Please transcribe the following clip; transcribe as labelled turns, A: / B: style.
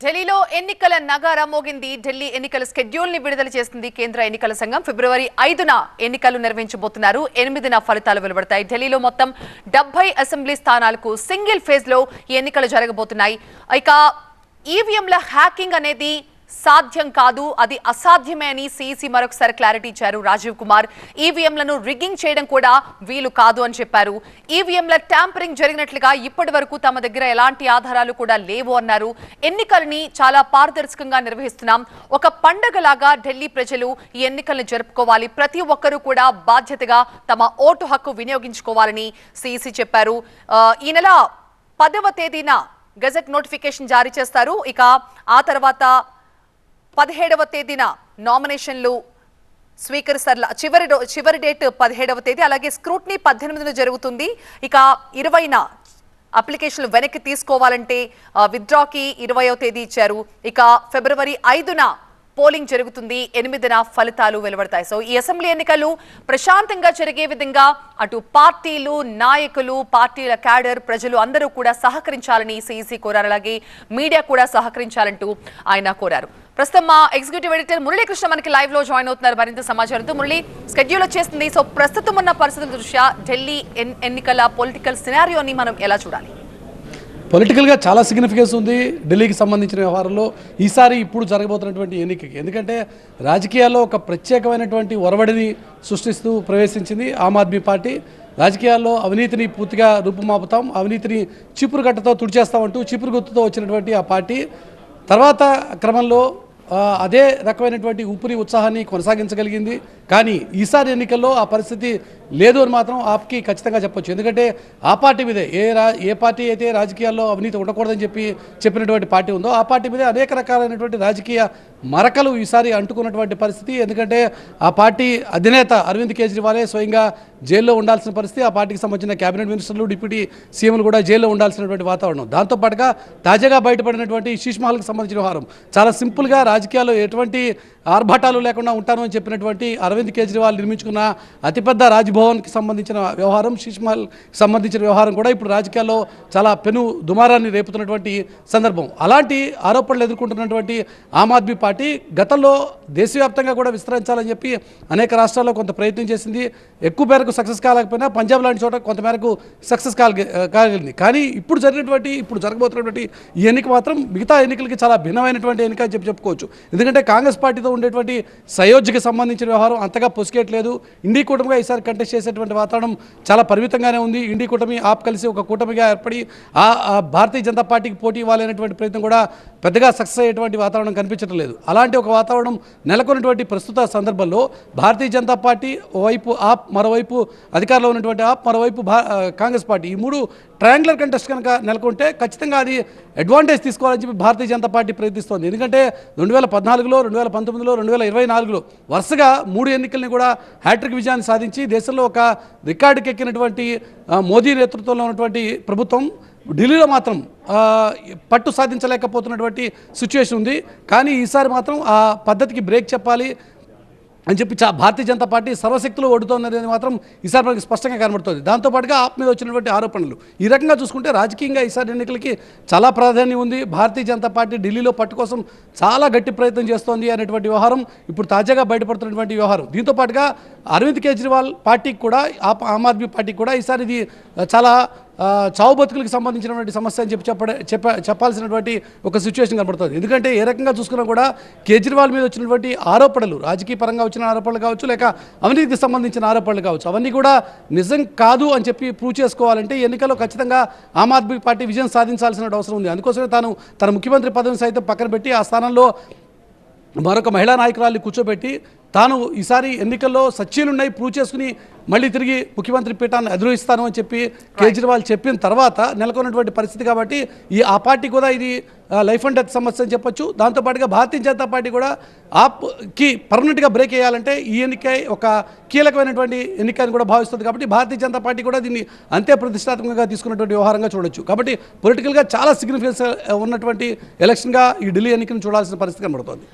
A: ఢిల్లీలో ఎన్నికల నగారా మోగింది. ఢిల్లీ ఎన్నికల షెడ్యూల్ ని విడుదల చేసింది కేంద్ర ఎన్నికల సంఘం. ఫిబ్రవరి 5న ఎన్నికలు నిర్వహించబోతున్నారు. 8న ఫలితాలు వెలువడతాయి. ఢిల్లీలో మొత్తం 70 అసెంబ్లీ స్థానాలకు సింగిల్ ఫేజ్ లో ఈ ఎన్నికలు జరగబోతున్నాయి. ఇక ఈవీఎంల హ్యాకింగ్ అనేది సాధ్యం కాదు, అది అసాధ్యమే అని సీఈసీ మరొకసారి క్లారిటీ ఇచ్చారు రాజీవ్ కుమార్. ఈవీఎంలను రిగ్గింగ్ చేయడం కూడా వీలు కాదు అని చెప్పారు. ఈవీఎంల ట్యాంపరింగ్ జరిగినట్లుగా ఇప్పటి వరకు తమ దగ్గర ఎలాంటి ఆధారాలు కూడా లేవు అన్నారు. ఎన్నికల్ని చాలా పారదర్శకంగా నిర్వహిస్తున్నాం. ఒక పండగలాగా ఢిల్లీ ప్రజలు ఈ ఎన్నికలను జరుపుకోవాలి. ప్రతి ఒక్కరూ కూడా బాధ్యతగా తమ ఓటు హక్కు వినియోగించుకోవాలని సీఈసీ చెప్పారు. ఈ నెల 10వ తేదీన గెజెట్ నోటిఫికేషన్ జారీ చేస్తారు. ఇక ఆ తర్వాత 17వ తేదీన నామినేషన్లు స్వీకరిస్తారు. చివరి డేట్ 17వ తేదీ. అలాగే స్క్రూట్నీ 18న జరుగుతుంది. ఇక 20న అప్లికేషన్లు వెనక్కి తీసుకోవాలంటే విత్డ్రాకి 20వ తేదీ ఇచ్చారు. ఇక ఫిబ్రవరి 5న పోలింగ్ జరుగుతుంది. 8న ఫలితాలు వెలువడతాయి. సో ఈ అసెంబ్లీ ఎన్నికలు ప్రశాంతంగా జరిగే విధంగా అటు పార్టీలు, నాయకులు, పార్టీల క్యాడర్, ప్రజలు అందరూ కూడా సహకరించాలని సీఈసీ కోరారు. అలాగే మీడియా కూడా సహకరించాలంటూ ఆయన కోరారు. ప్రస్తుతం మా ఎగ్జిక్యూటివ్ ఎడిటర్ మురళీకృష్ణ మనకి లైవ్ లో జాయిన్ అవుతున్నారు మరింత సమాచారంతో. మురళి, షెడ్యూల్ వచ్చేస్తుంది. సో ప్రస్తుతం ఉన్న పరిస్థితుల దృష్ట్యా ఢిల్లీ ఎన్నికల పొలిటికల్ సినారియోని మనం ఎలా చూడాలి?
B: పొలిటికల్గా చాలా సిగ్నిఫికెన్స్ ఉంది ఢిల్లీకి సంబంధించిన వ్యవహారంలో ఈసారి ఇప్పుడు జరగబోతున్నటువంటి ఎన్నికకి. ఎందుకంటే రాజకీయాల్లో ఒక ప్రత్యేకమైనటువంటి ఒరవడిని సృష్టిస్తూ ప్రవేశించింది ఆమ్ ఆద్మీ పార్టీ. రాజకీయాల్లో అవినీతిని పూర్తిగా రూపుమాపుతాం, అవినీతిని చీపురు గట్టతో తుడిచేస్తామంటూ చీపురు గుర్తుతో వచ్చినటువంటి ఆ పార్టీ తర్వాత క్రమంలో అదే రకమైనటువంటి ఊపిరి ఉత్సాహాన్ని కొనసాగించగలిగింది. కానీ ఈసారి ఎన్నికల్లో ఆ పరిస్థితి లేదు అని మాత్రం ఆప్కి ఖచ్చితంగా చెప్పొచ్చు. ఎందుకంటే ఆ పార్టీ మీదే ఏ పార్టీ అయితే రాజకీయాల్లో అవినీతి ఉండకూడదని చెప్పినటువంటి పార్టీ ఉందో ఆ పార్టీ మీదే అనేక రకాలైనటువంటి రాజకీయ మరకలు ఈసారి అంటుకున్నటువంటి పరిస్థితి. ఎందుకంటే ఆ పార్టీ అధినేత అరవింద్ కేజ్రీవాలే స్వయంగా జైల్లో ఉండాల్సిన పరిస్థితి. ఆ పార్టీకి సంబంధించిన కేబినెట్ మినిస్టర్లు, డిప్యూటీ సీఎంలు కూడా జైల్లో ఉండాల్సినటువంటి వాతావరణం. దాంతోపాటుగా తాజాగా బయటపడినటువంటి శీష్ మహల్కి సంబంధించిన వ్యవహారం చాలా సింపుల్గా రాజకీయాల్లో ఎటువంటి ఆర్భాటాలు లేకుండా ఉంటాను అని చెప్పినటువంటి అరవింద్ కేజ్రీవాల్ నిర్మించుకున్న అతిపెద్ద రాజ్భవన్కి సంబంధించిన వ్యవహారం, శీష్ మహల్ సంబంధించిన వ్యవహారం కూడా ఇప్పుడు రాజకీయాల్లో చాలా పెను దుమారాన్ని రేపుతున్నటువంటి సందర్భం. అలాంటి ఆరోపణలు ఎదుర్కొంటున్నటువంటి ఆమ్ ఆద్మీ పార్టీ గతంలో దేశవ్యాప్తంగా కూడా విస్తరించాలని చెప్పి అనేక రాష్ట్రాల్లో కొంత ప్రయత్నం చేసింది. ఎక్కువ మేరకు సక్సెస్ కాలేకపోయినా పంజాబ్ లాంటి చోట కొంతమేరకు సక్సెస్ కాగలిగింది. కానీ ఇప్పుడు జరగబోతున్నటువంటి ఈ ఎన్నిక మాత్రం మిగతా ఎన్నికలకి చాలా భిన్నమైనటువంటి ఎన్నిక అని చెప్పుకోవచ్చు. ఎందుకంటే కాంగ్రెస్ పార్టీతో ఉండేటువంటి సయోధ్యకి సంబంధించిన వ్యవహారం అంతగా పొసికేయట్లేదు. ఇండీ కూటమిగా ఈసారి కంటెస్ట్ చేసేటువంటి వాతావరణం చాలా పరిమితంగానే ఉంది. ఇండీ కూటమి ఆప్ కలిసి ఒక కూటమిగా ఏర్పడి ఆ భారతీయ జనతా పార్టీకి పోటీ ఇవ్వాలనేటువంటి ప్రయత్నం కూడా పెద్దగా సక్సెస్ అయ్యేటువంటి వాతావరణం కనిపించడం లేదు. అలాంటి ఒక వాతావరణం నెలకొన్నటువంటి ప్రస్తుత సందర్భంలో భారతీయ జనతా పార్టీ ఓవైపు ఆప్, మరోవైపు అధికారంలో ఉన్నటువంటి ఆప్, మరోవైపు కాంగ్రెస్ పార్టీ, ఈ మూడు ట్రయాంగులర్ కంటెస్ట్ కనుక నెలకొంటే ఖచ్చితంగా అది అడ్వాంటేజ్ తీసుకోవాలని చెప్పి భారతీయ జనతా పార్టీ ప్రయత్నిస్తోంది. ఎందుకంటే 2014లో, 2019లో, 2024లో వరుసగా 3 ఎన్నికల్ని కూడా హ్యాట్రిక్ విజయాన్ని సాధించి దేశంలో ఒక రికార్డుకి ఎక్కినటువంటి మోదీ నేతృత్వంలో ఉన్నటువంటి ప్రభుత్వం ఢిల్లీలో మాత్రం పట్టు సాధించలేకపోతున్నటువంటి సిచ్యువేషన్ ఉంది. కానీ ఈసారి మాత్రం ఆ పద్ధతికి బ్రేక్ చెప్పాలి అని చెప్పి భారతీయ జనతా పార్టీ సర్వశక్తులు ఒడ్డుతోందనేది మాత్రం ఈసారి మనకి స్పష్టంగా కనబడుతుంది. దాంతోపాటుగా ఆప్ మీద వచ్చినటువంటి ఆరోపణలు ఈ రకంగా చూసుకుంటే రాజకీయంగా ఈసారి ఎన్నికలకి చాలా ప్రాధాన్యం ఉంది. భారతీయ జనతా పార్టీ ఢిల్లీలో పట్టు కోసం చాలా గట్టి ప్రయత్నం చేస్తోంది అనేటువంటి వ్యవహారం ఇప్పుడు తాజాగా బయటపడుతున్నటువంటి వ్యవహారం. దీంతోపాటుగా అరవింద్ కేజ్రీవాల్ పార్టీకి కూడా, ఆమ్ ఆద్మీ పార్టీకి కూడా ఈసారి ఇది చాలా చావు బతుకులకు సంబంధించినటువంటి సమస్య అని చెప్పాల్సినటువంటి ఒక సిచ్యువేషన్ కనబడుతుంది. ఎందుకంటే ఏ రకంగా చూసుకున్నా కూడా కేజ్రీవాల్ మీద వచ్చినటువంటి ఆరోపణలు, రాజకీయ పరంగా వచ్చిన ఆరోపణలు కావచ్చు, లేక అవినీతికి సంబంధించిన ఆరోపణలు కావచ్చు, అవన్నీ కూడా నిజం కాదు అని చెప్పి ప్రూవ్ చేసుకోవాలంటే ఎన్నికల్లో ఖచ్చితంగా ఆమ్ ఆద్మీ పార్టీ విజయం సాధించాల్సిన అవసరం ఉంది. అందుకోసమే తన ముఖ్యమంత్రి పదవిని సైతం పక్కన పెట్టి ఆ స్థానంలో మరొక మహిళా నాయకురాల్ని కూర్చోబెట్టి తాను ఈసారి ఎన్నికల్లో సచ్చీలున్నాయి ప్రూవ్ చేసుకుని మళ్ళీ తిరిగి ముఖ్యమంత్రి పీఠాన్ని అధిరోహిస్తాను అని చెప్పి కేజ్రీవాల్ చెప్పిన తర్వాత నెలకొన్నటువంటి పరిస్థితి. కాబట్టి ఆ పార్టీ కూడా ఇది లైఫ్ అండ్ డెత్ సమస్య అని చెప్పొచ్చు. దాంతోపాటుగా భారతీయ జనతా పార్టీ కూడా ఆప్కి పర్మనెంట్గా బ్రేక్ వేయాలంటే ఈ ఎన్నిక ఒక కీలకమైనటువంటి ఎన్నిక అని కూడా భావిస్తుంది. కాబట్టి భారతీయ జనతా పార్టీ కూడా దీన్ని అంతే ప్రతిష్టాత్మకంగా తీసుకున్నటువంటి వ్యవహారంగా చూడొచ్చు. కాబట్టి పొలిటికల్గా చాలా సిగ్నిఫికెన్స్ ఉన్నటువంటి ఎలక్షన్గా ఈ ఢిల్లీ ఎన్నికను చూడాల్సిన పరిస్థితి కనబడుతోంది.